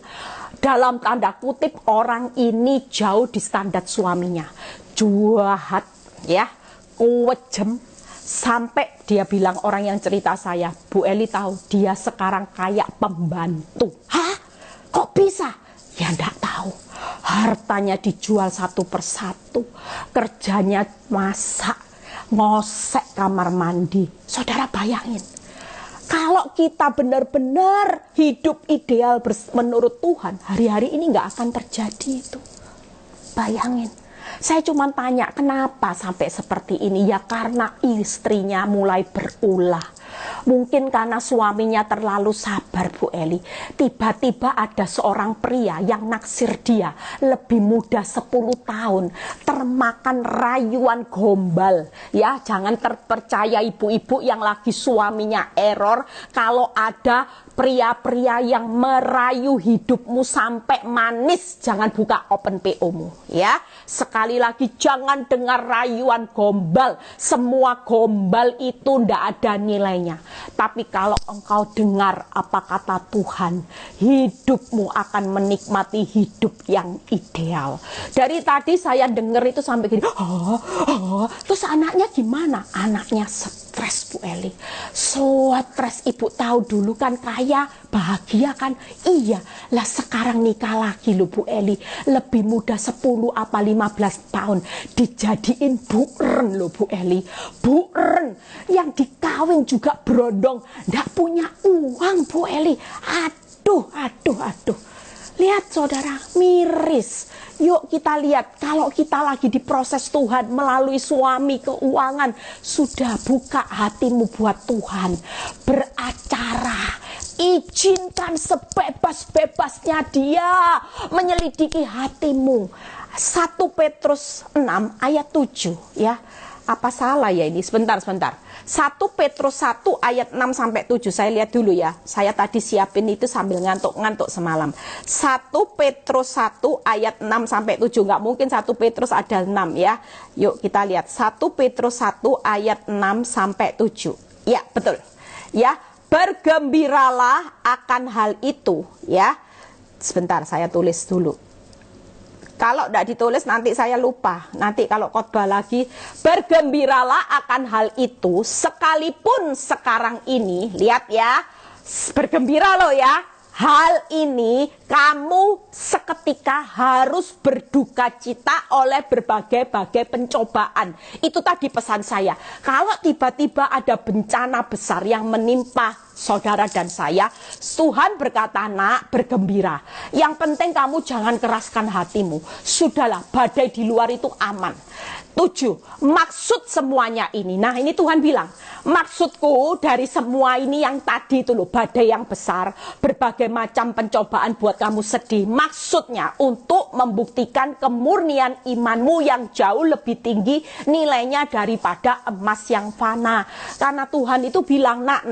Dalam tanda kutip orang ini jauh di standar suaminya, jahat ya, kejem. Sampai dia bilang, orang yang cerita saya, Bu Eli tahu dia sekarang kayak pembantu. Hah? Kok bisa? Ya enggak tahu. Hartanya dijual satu persatu. Kerjanya masak, ngosek kamar mandi. Saudara bayangin. Kalau kita benar-benar hidup ideal menurut Tuhan, hari-hari ini enggak akan terjadi itu. Bayangin. Saya cuma tanya kenapa sampai seperti ini. Ya karena istrinya mulai berulah. Mungkin karena suaminya terlalu sabar, Bu Eli. Tiba-tiba ada seorang pria yang naksir dia, lebih muda 10 tahun, termakan rayuan gombal. Ya, jangan terpercaya ibu-ibu yang lagi suaminya error. Kalau ada pria-pria yang merayu hidupmu sampai manis, jangan buka open PO-mu. Ya, sekali lagi jangan dengar rayuan gombal. Semua gombal itu ndak ada nilainya. Tapi kalau engkau dengar apa kata Tuhan, hidupmu akan menikmati hidup yang ideal. Dari tadi saya dengar itu sampai gini, terus anaknya gimana? Anaknya stres, Bu Eli. Stres, ibu tahu dulu kan kaya, bahagia kan? Iya, lah sekarang nikah lagi loh Bu Eli. Lebih muda 10 apa 15 tahun. Dijadiin buren loh Bu Eli. Buren yang dikawin juga berondong. Nggak punya uang Bu Eli. Aduh. Lihat saudara, miris. Yuk kita lihat, kalau kita lagi diproses Tuhan melalui suami keuangan, sudah buka hatimu buat Tuhan. Beracara, izinkan sebebas-bebasnya dia menyelidiki hatimu. 1 Petrus 6 ayat 7 ya. Apa salah ya ini? Sebentar. 1 Petrus 1 ayat 6 sampai 7. Saya lihat dulu ya. Saya tadi siapin itu sambil ngantuk-ngantuk semalam. 1 Petrus 1 ayat 6 sampai 7. Nggak mungkin 1 Petrus ada 6 ya. Yuk kita lihat. 1 Petrus 1 ayat 6 sampai 7. Ya, betul. Ya, bergembiralah akan hal itu ya. Sebentar, saya tulis dulu. Kalau tidak ditulis nanti saya lupa. Nanti kalau khotbah lagi, bergembiralah akan hal itu sekalipun sekarang ini, lihat ya, bergembira loh ya. Hal ini kamu seketika harus berduka cita oleh berbagai-bagai pencobaan. Itu tadi pesan saya. Kalau tiba-tiba ada bencana besar yang menimpa saudara dan saya, Tuhan berkata, nak, bergembira. Yang penting kamu jangan keraskan hatimu. Sudahlah, badai di luar itu aman. 7. Maksud semuanya ini. Nah, ini Tuhan bilang, maksudku dari semua ini yang tadi itu loh, badai yang besar, berbagai macam pencobaan buat kamu sedih. Maksudnya untuk membuktikan kemurnian imanmu yang jauh lebih tinggi nilainya daripada emas yang fana. Karena Tuhan itu bilang, nak,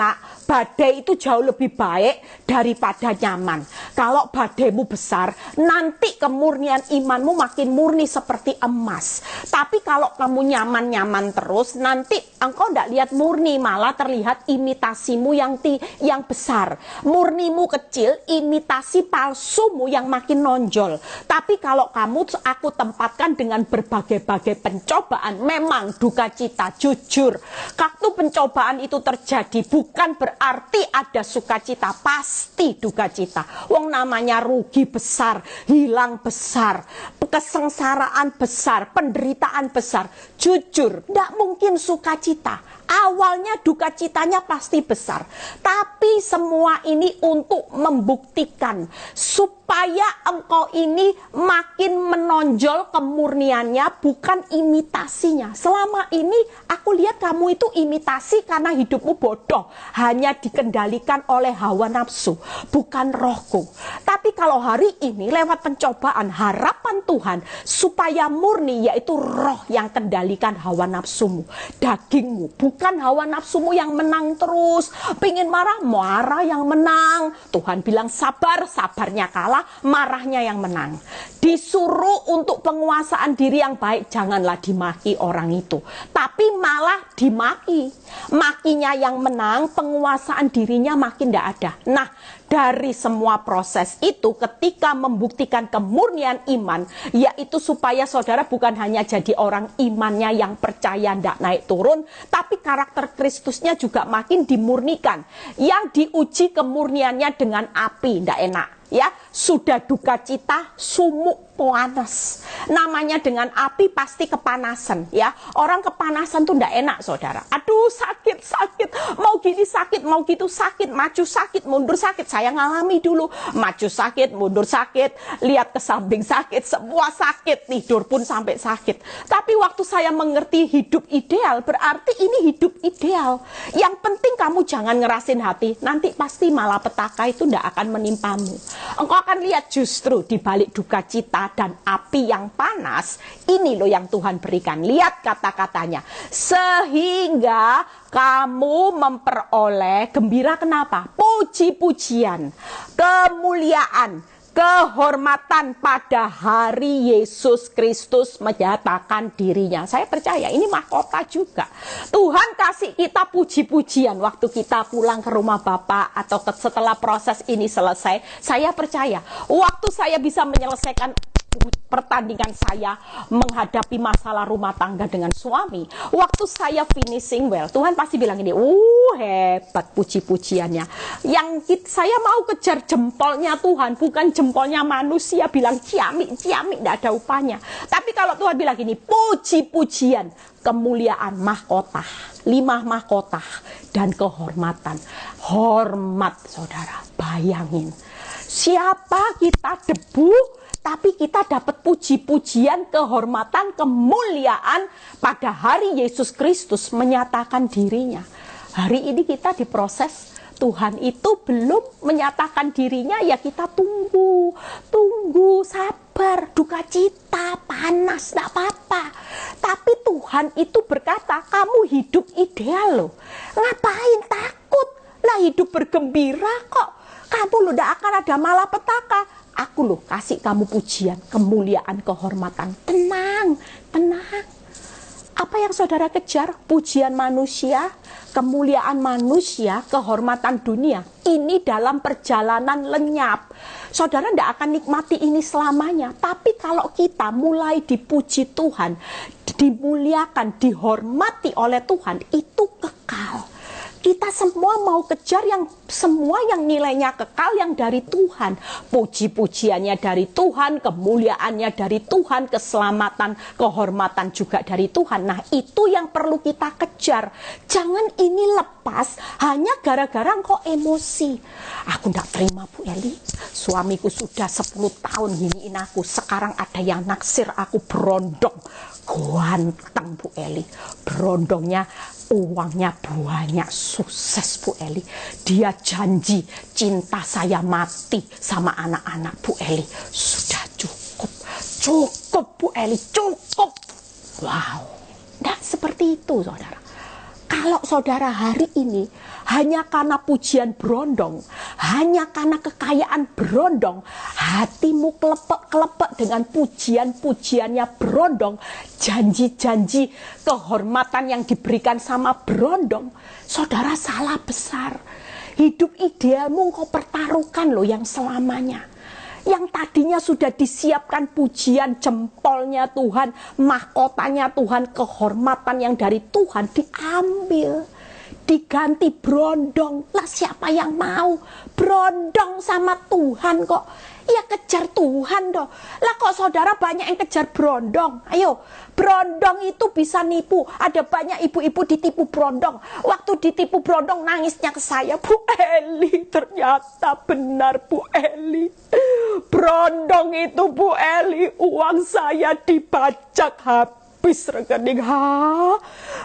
badai itu jauh lebih baik daripada nyaman. Kalau badaimu besar, nanti kemurnian imanmu makin murni seperti emas. Tapi kalau kamu nyaman-nyaman terus, nanti engkau tidak lihat murni, malah terlihat imitasimu yang besar. Murnimu kecil, imitasi palsumu yang makin nonjol. Tapi kalau aku tempatkan dengan berbagai-bagai pencobaan, memang duka cita, jujur. Waktu pencobaan itu terjadi, bukan berarti ada sukacita, pasti duka cita. Wong namanya rugi besar, hilang besar, kesengsaraan besar, penderitaan besar. Jujur, tidak mungkin sukacita. Awalnya duka citanya pasti besar. Tapi semua ini untuk membuktikan supaya engkau ini makin menonjol kemurniannya, bukan imitasinya. Selama ini aku lihat kamu itu imitasi karena hidupmu bodoh. Hanya dikendalikan oleh hawa nafsu, bukan rohku. Tapi kalau hari ini lewat pencobaan, harapan Tuhan supaya murni, yaitu roh yang kendalikan hawa nafsumu, dagingmu, bukan hawa nafsumu yang menang terus. Pengen marah yang menang. Tuhan bilang sabar, sabarnya kalah, marahnya yang menang. Disuruh untuk penguasaan diri yang baik, janganlah dimaki orang itu, tapi malah dimaki. Makinya yang menang, penguasaan dirinya makin tidak ada. Nah, dari semua proses itu, ketika membuktikan kemurnian iman, yaitu supaya saudara bukan hanya jadi orang imannya yang percaya tidak naik turun, tapi karakter Kristusnya juga makin dimurnikan. Yang diuji kemurniannya dengan api, tidak enak. Ya, sudah duka cita, sumuk panas. Namanya dengan api pasti kepanasan ya. Orang kepanasan tuh ndak enak saudara. Aduh sakit, mau gini sakit, mau gitu sakit, maju sakit, mundur sakit. Saya ngalami dulu, maju sakit, mundur sakit, lihat ke samping sakit, semua sakit, tidur pun sampai sakit. Tapi waktu saya mengerti hidup ideal, berarti ini hidup ideal. Yang penting kamu jangan ngerasin hati, nanti pasti malapetaka itu ndak akan menimpamu. Engkau akan lihat justru di balik duka cita dan api yang panas, ini loh yang Tuhan berikan. Lihat kata-katanya. Sehingga kamu memperoleh gembira, kenapa? Puji-pujian, kemuliaan, kehormatan pada hari Yesus Kristus menyatakan dirinya. Saya percaya ini mahkota juga. Tuhan kasih kita puji-pujian waktu kita pulang ke rumah Bapa atau setelah proses ini selesai. Saya percaya waktu saya bisa menyelesaikan pertandingan saya menghadapi masalah rumah tangga dengan suami, waktu saya finishing well, Tuhan pasti bilang ini, hebat puji-pujiannya. Yang saya mau kejar jempolnya Tuhan, bukan jempolnya manusia bilang ciamik, tidak ada upahnya. Tapi kalau Tuhan bilang gini, puji-pujian, kemuliaan, mahkota, 5 mahkota, dan kehormatan. Hormat saudara, bayangin. Siapa kita debu, tapi kita dapat puji-pujian, kehormatan, kemuliaan pada hari Yesus Kristus menyatakan dirinya. Hari ini kita diproses, Tuhan itu belum menyatakan dirinya, ya kita tunggu, sabar, duka cita, panas, tidak apa-apa. Tapi Tuhan itu berkata, kamu hidup ideal loh. Ngapain takut? Lah hidup bergembira kok. Kamu loh tidak akan ada malapetaka. Aku loh kasih kamu pujian, kemuliaan, kehormatan. Tenang. Apa yang saudara kejar? Pujian manusia, kemuliaan manusia, kehormatan dunia. Ini dalam perjalanan lenyap. Saudara tidak akan nikmati ini selamanya. Tapi kalau kita mulai dipuji Tuhan, dimuliakan, dihormati oleh Tuhan, itu kekal. Kita semua mau kejar semua yang nilainya kekal, yang dari Tuhan. Puji-pujiannya dari Tuhan, kemuliaannya dari Tuhan, keselamatan, kehormatan juga dari Tuhan. Nah, itu yang perlu kita kejar. Jangan ini lepas hanya gara-gara engkau emosi. Aku tidak terima Bu Eli, suamiku sudah 10 tahun giniin aku, sekarang ada yang naksir aku, berondong. Ganteng Bu Eli, berondongnya, uangnya banyak, sukses Bu Eli. Dia janji cinta saya mati sama anak-anak Bu Eli. Sudah cukup Bu Eli, cukup. Wow, tidak seperti itu saudara. Kalau saudara hari ini hanya karena pujian berondong, hanya karena kekayaan berondong, hatimu kelepek dengan pujian-pujiannya berondong, janji-janji kehormatan yang diberikan sama berondong, saudara salah besar. Hidup idealmu kau pertaruhkan loh yang selamanya. Yang tadinya sudah disiapkan pujian, jempolnya Tuhan, mahkotanya Tuhan, kehormatan yang dari Tuhan diambil, diganti berondong. Lah siapa yang mau berondong sama Tuhan kok? Ya kejar Tuhan dong. Lah kok saudara banyak yang kejar berondong? Ayo, berondong itu bisa nipu. Ada banyak ibu-ibu ditipu berondong. Waktu ditipu berondong nangisnya ke saya, Bu Eli, ternyata benar Bu Eli. Berondong itu Bu Eli, uang saya dibajak habis rekening.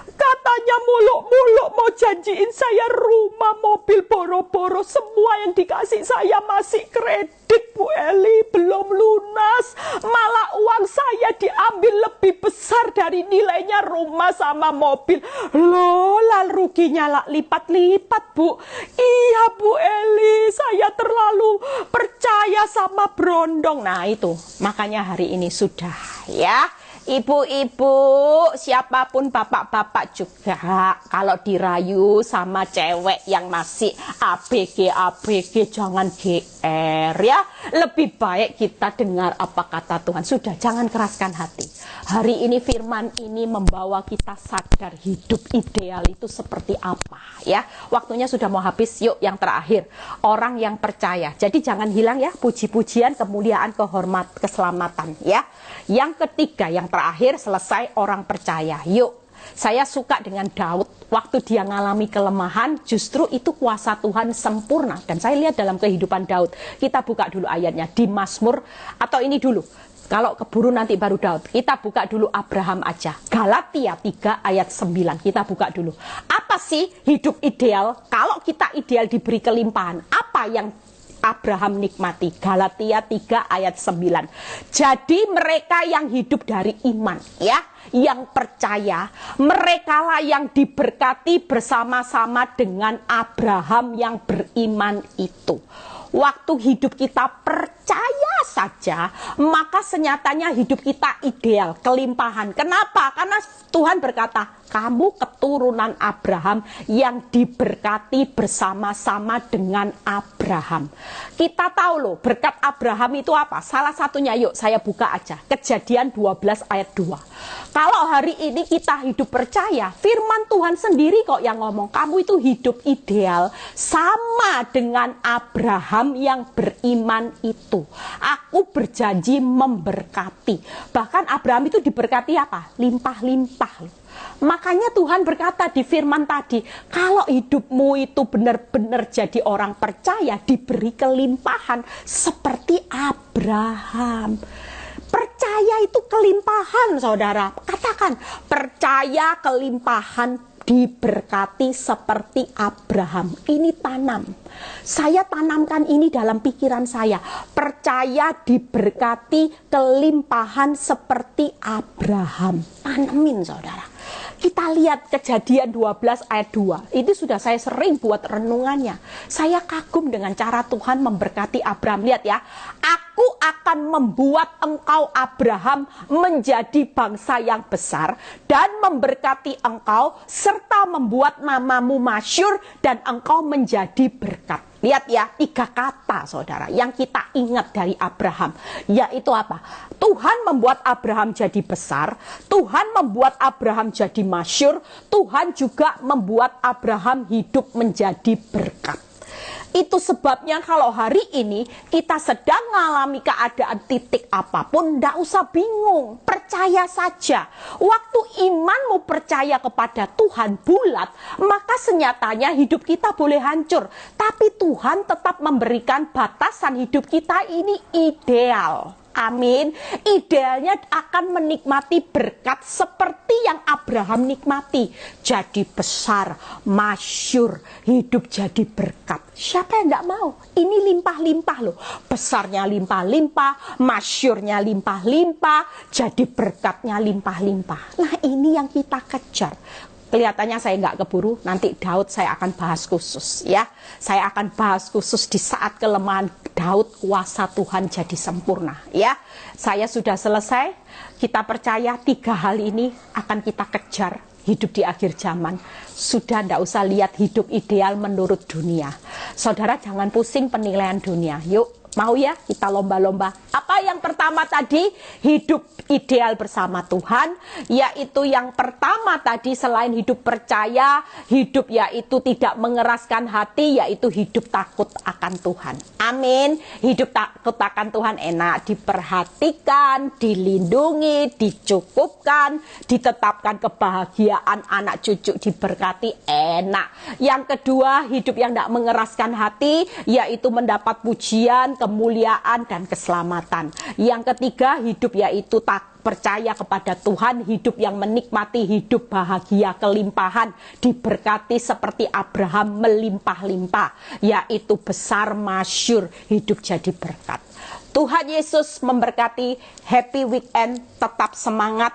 Katanya muluk-muluk mau janjiin saya rumah, mobil, boro-boro. Semua yang dikasih saya masih kredit Bu Eli, belum lunas. Malah uang saya diambil lebih besar dari nilainya rumah sama mobil. Loh, lah ruginya lah lipat-lipat Bu. Iya Bu Eli, saya terlalu percaya sama berondong. Nah itu, makanya hari ini sudah ya. Ibu-ibu, siapapun bapak-bapak juga, kalau dirayu sama cewek yang masih ABG, jangan GR. share ya. Lebih baik kita dengar apa kata Tuhan. Sudah, jangan keraskan hati. Hari ini firman ini membawa kita sadar hidup ideal itu seperti apa ya. Waktunya sudah mau habis, yuk yang terakhir. Orang yang percaya. Jadi jangan hilang ya, puji-pujian, kemuliaan, kehormat, keselamatan ya. Yang ketiga, yang terakhir, selesai orang percaya. Yuk. Saya suka dengan Daud, waktu dia ngalami kelemahan, justru itu kuasa Tuhan sempurna. Dan saya lihat dalam kehidupan Daud, kita buka dulu ayatnya di Mazmur, atau ini dulu, kalau keburu nanti baru Daud, kita buka dulu Abraham aja. Galatia 3 ayat 9, kita buka dulu. Apa sih hidup ideal? Kalau kita ideal diberi kelimpahan, apa yang Abraham nikmati? Galatia 3 ayat 9. Jadi mereka yang hidup dari iman ya, yang percaya, merekalah yang diberkati bersama-sama dengan Abraham yang beriman itu. Waktu hidup kita percaya saja, maka senyatanya hidup kita ideal, kelimpahan. Kenapa? Karena Tuhan berkata, kamu keturunan Abraham yang diberkati bersama-sama dengan Abraham. Kita tahu loh, berkat Abraham itu apa? Salah satunya, yuk saya buka aja. Kejadian 12 ayat 2. Kalau hari ini kita hidup percaya, firman Tuhan sendiri kok yang ngomong, kamu itu hidup ideal sama dengan Abraham yang beriman itu. Aku berjanji memberkati. Bahkan Abraham itu diberkati apa? Limpah-limpah loh. Makanya Tuhan berkata di firman tadi, kalau hidupmu itu benar-benar jadi orang percaya, diberi kelimpahan seperti Abraham. Percaya itu kelimpahan, saudara. Katakan, percaya kelimpahan, diberkati seperti Abraham. Ini tanam. Saya tanamkan ini dalam pikiran saya. Percaya diberkati kelimpahan seperti Abraham. Tanemin, saudara. Kita lihat Kejadian 12 ayat 2. Itu sudah saya sering buat renungannya. Saya kagum dengan cara Tuhan memberkati Abraham. Lihat ya. Aku akan membuat engkau Abraham menjadi bangsa yang besar dan memberkati engkau serta membuat namamu masyhur dan engkau menjadi berkat. Lihat ya, 3 kata saudara yang kita ingat dari Abraham. Yaitu apa? Tuhan membuat Abraham jadi besar, Tuhan membuat Abraham jadi masyhur, Tuhan juga membuat Abraham hidup menjadi berkat. Itu sebabnya kalau hari ini kita sedang mengalami keadaan titik apapun, tidak usah bingung, percaya saja. Waktu imanmu percaya kepada Tuhan bulat, maka senyatanya hidup kita boleh hancur. Tapi Tuhan tetap memberikan batasan hidup kita ini ideal. Amin. Idealnya akan menikmati berkat seperti yang Abraham nikmati. Jadi besar, masyhur, hidup jadi berkat. Siapa yang tidak mau? Ini limpah-limpah loh. Besarnya limpah-limpah, masyhurnya limpah-limpah, jadi berkatnya limpah-limpah. Nah ini yang kita kejar. Kelihatannya saya nggak keburu, nanti Daud saya akan bahas khusus ya. Saya akan bahas khusus di saat kelemahan Daud, kuasa Tuhan jadi sempurna ya. Saya sudah selesai, kita percaya 3 hal ini akan kita kejar hidup di akhir zaman. Sudah tidak usah lihat hidup ideal menurut dunia. Saudara jangan pusing penilaian dunia, yuk. Mau ya kita lomba-lomba. Apa yang pertama tadi? Hidup ideal bersama Tuhan. Yaitu yang pertama tadi selain hidup percaya, hidup yaitu tidak mengeraskan hati, yaitu hidup takut akan Tuhan. Amin. Hidup takut akan Tuhan enak. Diperhatikan, dilindungi, dicukupkan, ditetapkan kebahagiaan anak cucu diberkati, enak. Yang kedua, hidup yang tidak mengeraskan hati, yaitu mendapat pujian, kemuliaan dan keselamatan. Yang ketiga, hidup yaitu tak percaya kepada Tuhan, hidup yang menikmati hidup bahagia, kelimpahan, diberkati seperti Abraham melimpah-limpah, yaitu besar, masyhur, hidup jadi berkat. Tuhan Yesus memberkati. Happy weekend, tetap semangat.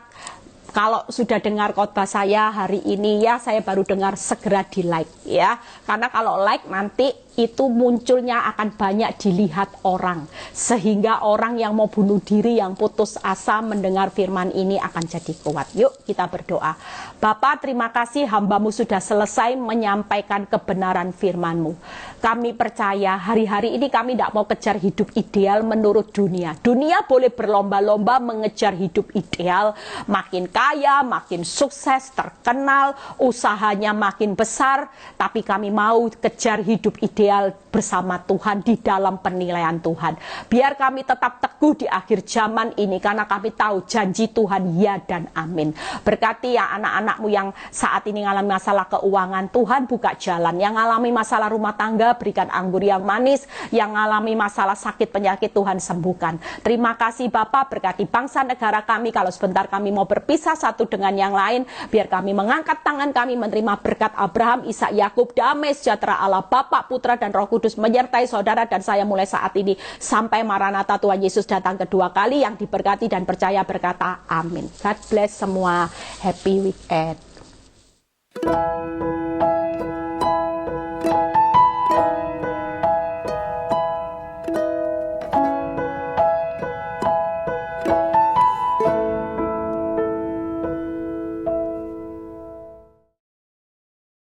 Kalau sudah dengar khotbah saya hari ini ya, saya baru dengar segera di like ya. Karena kalau like nanti itu munculnya akan banyak dilihat orang. Sehingga orang yang mau bunuh diri, yang putus asa mendengar firman ini akan jadi kuat. Yuk kita berdoa. Bapa, terima kasih hamba-Mu sudah selesai menyampaikan kebenaran firman-Mu. Kami percaya hari-hari ini kami tidak mau kejar hidup ideal menurut dunia. Dunia boleh berlomba-lomba mengejar hidup ideal. Makin kaya, makin sukses, terkenal, usahanya makin besar. Tapi kami mau kejar hidup ideal bersama Tuhan di dalam penilaian Tuhan. Biar kami tetap teguh di akhir zaman ini karena kami tahu janji Tuhan ya dan amin. Berkati ya anak-anak-Mu yang saat ini mengalami masalah keuangan, Tuhan buka jalan. Yang mengalami masalah rumah tangga, berikan anggur yang manis. Yang mengalami masalah sakit penyakit, Tuhan sembuhkan. Terima kasih Bapa, berkati bangsa negara kami. Kalau sebentar kami mau berpisah satu dengan yang lain, biar kami mengangkat tangan kami menerima berkat Abraham, Ishak, Yakub, damai sejahtera Allah Bapa, Putra dan Roh Kudus menyertai saudara dan saya mulai saat ini sampai Maranatha Tuhan Yesus datang kedua kali. Yang diberkati dan percaya berkata amin. God bless semua. Happy weekend.